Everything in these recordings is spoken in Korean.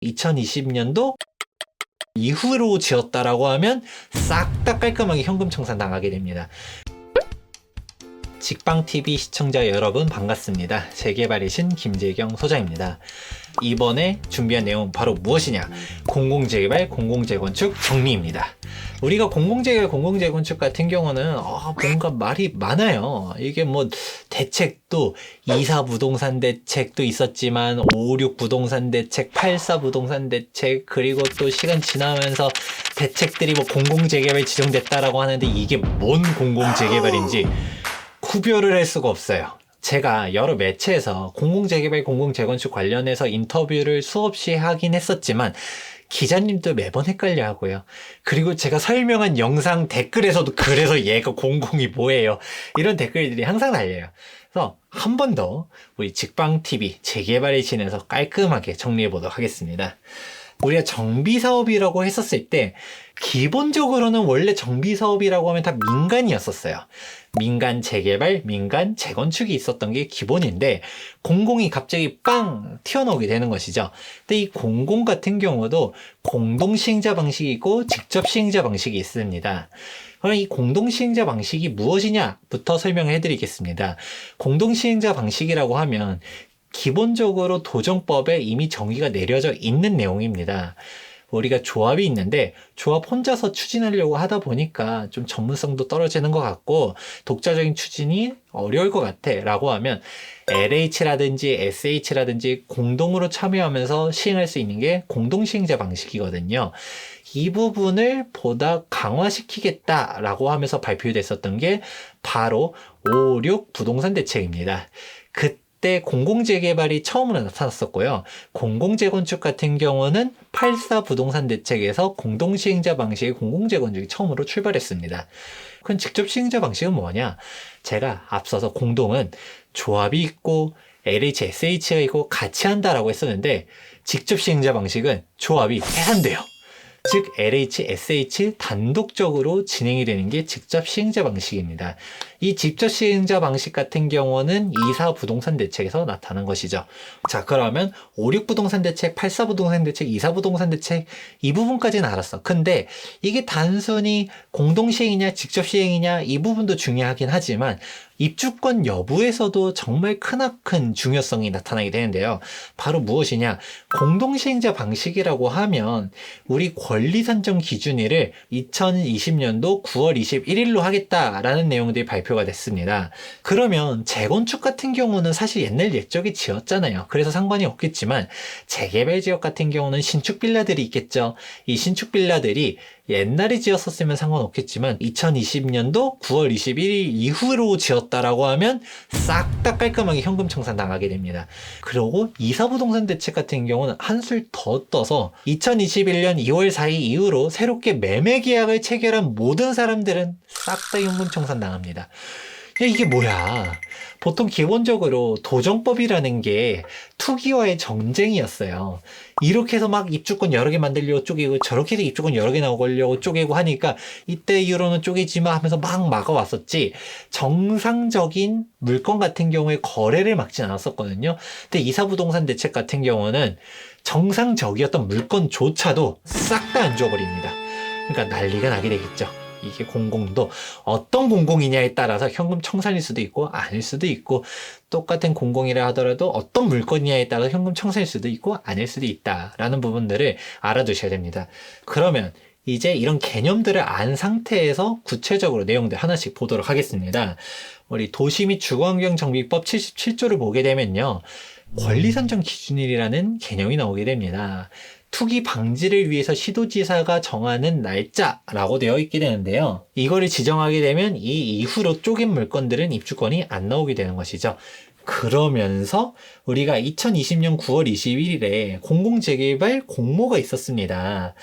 2020년도 이후로 지었다라고 하면 싹 다 깔끔하게 현금 청산 당하게 됩니다. 직방TV 시청자 여러분 반갑습니다. 재개발이신 김재경 소장입니다. 이번에 준비한 내용 바로 무엇이냐? 공공재개발, 공공재건축 정리입니다. 우리가 공공재개발, 공공재건축 같은 경우는 뭔가 말이 많아요. 이게 뭐 대책도 24 부동산 대책도 있었지만 56 부동산 대책, 84 부동산 대책, 그리고 또 시간 지나면서 대책들이 뭐 공공재개발 지정됐다라고 하는데 이게 뭔 공공재개발인지 구별을 할 수가 없어요. 제가 여러 매체에서 공공재개발, 공공재건축 관련해서 인터뷰를 수없이 하긴 했었지만 기자님도 매번 헷갈려 하고요. 그리고 제가 설명한 영상 댓글에서도 그래서 얘가 공공이 뭐예요? 이런 댓글들이 항상 달려요. 그래서 한 번 더 우리 직방TV 재개발의 신에서 깔끔하게 정리해 보도록 하겠습니다. 우리가 정비사업이라고 했었을 때 기본적으로는 원래 정비사업이라고 하면 다 민간이었었어요. 민간 재개발, 민간 재건축이 있었던 게 기본인데 공공이 갑자기 빵 튀어나오게 되는 것이죠. 근데 이 공공 같은 경우도 공동시행자 방식이 있고 직접시행자 방식이 있습니다. 그럼 이 공동시행자 방식이 무엇이냐부터 설명해 드리겠습니다. 공동시행자 방식이라고 하면 기본적으로 도정법에 이미 정의가 내려져 있는 내용입니다. 우리가 조합이 있는데 조합 혼자서 추진하려고 하다 보니까 좀 전문성도 떨어지는 것 같고 독자적인 추진이 어려울 것 같아 라고 하면 LH라든지 SH라든지 공동으로 참여하면서 시행할 수 있는 게 공동시행자 방식이거든요. 이 부분을 보다 강화시키겠다라고 하면서 발표됐었던 게 바로 56 부동산 대책입니다. 그때 공공재개발이 처음으로 나타났었고요. 공공재건축 같은 경우는 84 부동산 대책에서 공동시행자 방식의 공공재건축이 처음으로 출발했습니다. 그럼 직접시행자 방식은 뭐냐? 제가 앞서서 공동은 조합이 있고 LH, SH가 있고 같이 한다라고 했었는데 직접시행자 방식은 조합이 해산돼요. 즉 LH, SH 단독적으로 진행이 되는 게 직접 시행자 방식입니다. 이 직접 시행자 방식 같은 경우는 24 부동산 대책에서 나타난 것이죠. 자, 그러면 56 부동산 대책, 84 부동산 대책, 24 부동산 대책 이 부분까지는 알았어. 근데 이게 단순히 공동 시행이냐 직접 시행이냐 이 부분도 중요하긴 하지만 입주권 여부에서도 정말 크나큰 중요성이 나타나게 되는데요. 바로 무엇이냐? 공동시행자 방식이라고 하면 우리 권리산정 기준일을 2020년도 9월 21일로 하겠다라는 내용들이 발표가 됐습니다. 그러면 재건축 같은 경우는 사실 옛날 옛적에 지었잖아요. 그래서 상관이 없겠지만 재개발 지역 같은 경우는 신축 빌라들이 있겠죠. 이 신축 빌라들이 옛날에 지었었으면 상관없겠지만 2020년도 9월 21일 이후로 지었다라고 하면 싹 다 깔끔하게 현금 청산 당하게 됩니다. 그리고 24 부동산 대책 같은 경우는 한술 더 떠서 2021년 2월 4일 이후로 새롭게 매매 계약을 체결한 모든 사람들은 싹 다 현금 청산 당합니다. 이게 뭐야? 보통 기본적으로 도정법이라는 게 투기와의 정쟁이었어요. 이렇게 해서 막 입주권 여러 개 만들려고 쪼개고 저렇게 해서 입주권 여러 개 나오려고 쪼개고 하니까 이때 이후로는 쪼개지 마 하면서 막 막아왔었지 정상적인 물건 같은 경우에 거래를 막진 않았었거든요. 근데 24 부동산 대책 같은 경우는 정상적이었던 물건조차도 싹 다 안 줘버립니다. 그러니까 난리가 나게 되겠죠. 이게 공공도 어떤 공공이냐에 따라서 현금 청산일 수도 있고 아닐 수도 있고 똑같은 공공이라 하더라도 어떤 물건이냐에 따라서 현금 청산일 수도 있고 아닐 수도 있다라는 부분들을 알아두셔야 됩니다. 그러면 이제 이런 개념들을 안 상태에서 구체적으로 내용들 하나씩 보도록 하겠습니다. 우리 도시 및 주거환경정비법 77조를 보게 되면요. 권리산정 기준일이라는 개념이 나오게 됩니다. 투기 방지를 위해서 시도지사가 정하는 날짜라고 되어 있게 되는데요. 이거를 지정하게 되면 이 이후로 쪼갠 물건들은 입주권이 안 나오게 되는 것이죠. 그러면서 우리가 2020년 9월 21일에 공공재개발 공모가 있었습니다.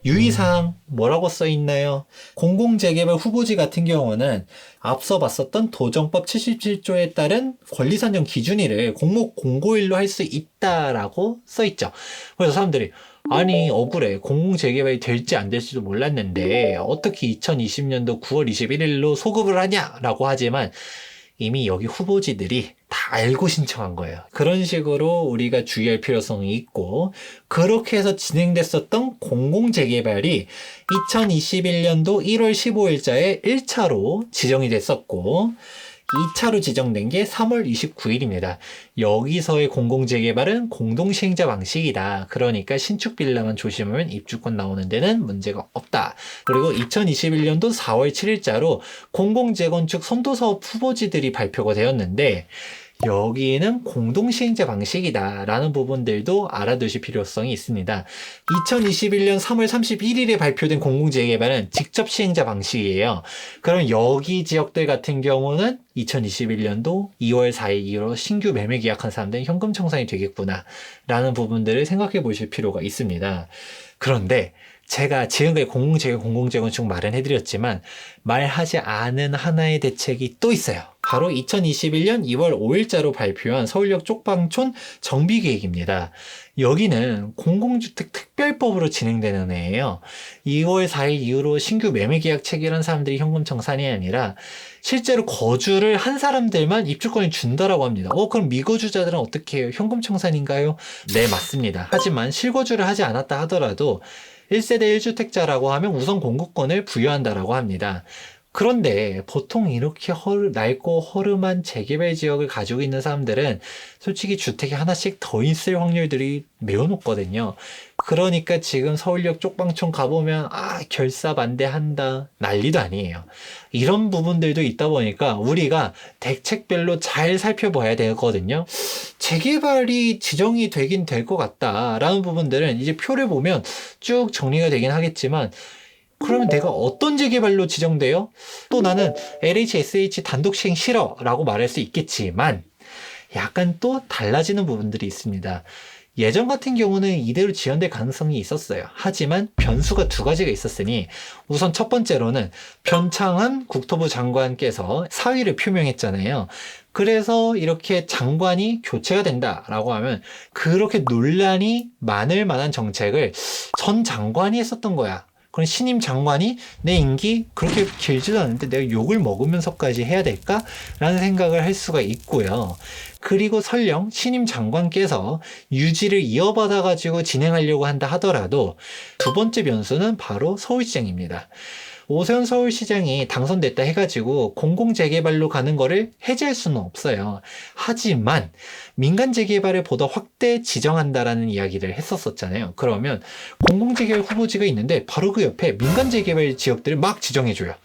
유의사항 뭐라고 써 있나요? 공공재개발 후보지 같은 경우는 앞서 봤었던 도정법 77조에 따른 권리산정 기준일을 공모 공고일로 할 수 있다라고 써 있죠. 그래서 사람들이 아니 억울해 공공재개발이 될지 안 될지도 몰랐는데 어떻게 2020년도 9월 21일로 소급을 하냐라고 하지만 이미 여기 후보지들이 다 알고 신청한 거예요. 그런 식으로 우리가 주의할 필요성이 있고, 그렇게 해서 진행됐었던 공공재개발이 2021년도 1월 15일자에 1차로 지정이 됐었고, 2차로 지정된 게 3월 29일입니다. 여기서의 공공재개발은 공동시행자 방식이다. 그러니까 신축 빌라만 조심하면 입주권 나오는 데는 문제가 없다. 그리고 2021년도 4월 7일자로 공공재건축 선도사업 후보지들이 발표가 되었는데, 여기는 공동시행자 방식이다 라는 부분들도 알아두실 필요성이 있습니다. 2021년 3월 31일에 발표된 공공재개발은 직접 시행자 방식이에요. 그럼 여기 지역들 같은 경우는 2021년도 2월 4일 이후로 신규 매매 계약한 사람들은 현금 청산이 되겠구나 라는 부분들을 생각해 보실 필요가 있습니다. 그런데 제가 지금까지 공공재건축 말은 해드렸지만 말하지 않은 하나의 대책이 또 있어요. 바로 2021년 2월 5일자로 발표한 서울역 쪽방촌 정비계획입니다. 여기는 공공주택 특별법으로 진행되는 애예요. 2월 4일 이후로 신규 매매계약 체결한 사람들이 현금 청산이 아니라 실제로 거주를 한 사람들만 입주권을 준다라고 합니다. 그럼 미거주자들은 어떻게 해요? 현금 청산인가요? 네, 맞습니다. 하지만 실거주를 하지 않았다 하더라도 1세대 1주택자라고 하면 우선 공급권을 부여한다라고 합니다. 그런데 보통 이렇게 낡고 허름한 재개발 지역을 가지고 있는 사람들은 솔직히 주택이 하나씩 더 있을 확률들이 매우 높거든요. 그러니까 지금 서울역 쪽방촌 가보면 결사반대한다 난리도 아니에요. 이런 부분들도 있다 보니까 우리가 대책별로 잘 살펴봐야 되거든요. 재개발이 지정이 되긴 될 것 같다라는 부분들은 이제 표를 보면 쭉 정리가 되긴 하겠지만, 그러면 내가 어떤 재개발로 지정돼요? 또 나는 LHSH 단독 시행 싫어 라고 말할 수 있겠지만 약간 또 달라지는 부분들이 있습니다. 예전 같은 경우는 이대로 지연될 가능성이 있었어요. 하지만 변수가 두 가지가 있었으니, 우선 첫 번째로는 변창흠 국토부 장관께서 사의를 표명했잖아요. 그래서 이렇게 장관이 교체가 된다라고 하면 그렇게 논란이 많을 만한 정책을 전 장관이 했었던 거야. 그럼 신임 장관이 내 임기 그렇게 길지도 않은데 내가 욕을 먹으면서까지 해야 될까? 라는 생각을 할 수가 있고요. 그리고 설령 신임 장관께서 유지를 이어받아가지고 진행하려고 한다 하더라도 두 번째 변수는 바로 서울시장입니다. 오세훈 서울시장이 당선됐다 해가지고 공공재개발로 가는 거를 해제할 수는 없어요. 하지만 민간재개발을 보다 확대 지정한다라는 이야기를 했었잖아요. 그러면 공공재개발 후보지가 있는데 바로 그 옆에 민간재개발 지역들을 막 지정해줘요.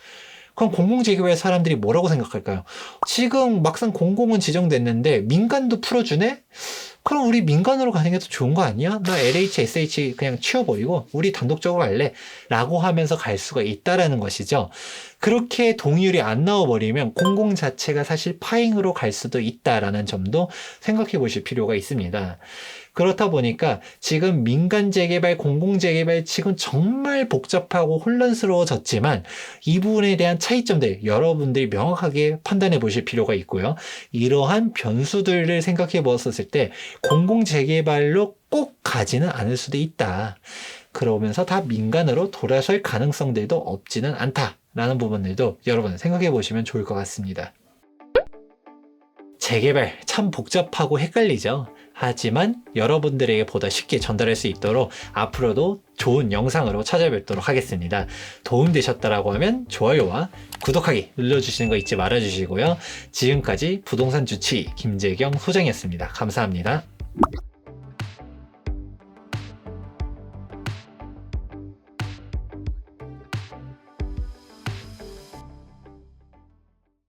그럼 공공재개발 사람들이 뭐라고 생각할까요? 지금 막상 공공은 지정됐는데 민간도 풀어주네? 그럼 우리 민간으로 가는 게 더 좋은 거 아니야? 나 LHSH 그냥 치워버리고 우리 단독적으로 할래? 라고 하면서 갈 수가 있다라는 것이죠. 그렇게 동의율이 안 나와버리면 공공 자체가 사실 파행으로 갈 수도 있다라는 점도 생각해 보실 필요가 있습니다. 그렇다 보니까 지금 민간 재개발, 공공 재개발 측은 정말 복잡하고 혼란스러워졌지만 이 부분에 대한 차이점들 여러분들이 명확하게 판단해 보실 필요가 있고요. 이러한 변수들을 생각해 보았을 때 공공 재개발로 꼭 가지는 않을 수도 있다. 그러면서 다 민간으로 돌아설 가능성들도 없지는 않다라는 부분들도 여러분 생각해 보시면 좋을 것 같습니다. 재개발 참 복잡하고 헷갈리죠. 하지만 여러분들에게 보다 쉽게 전달할 수 있도록 앞으로도 좋은 영상으로 찾아뵙도록 하겠습니다. 도움되셨다라고 하면 좋아요와 구독하기 눌러주시는 거 잊지 말아주시고요. 지금까지 부동산 주치 김재경 소장이었습니다. 감사합니다.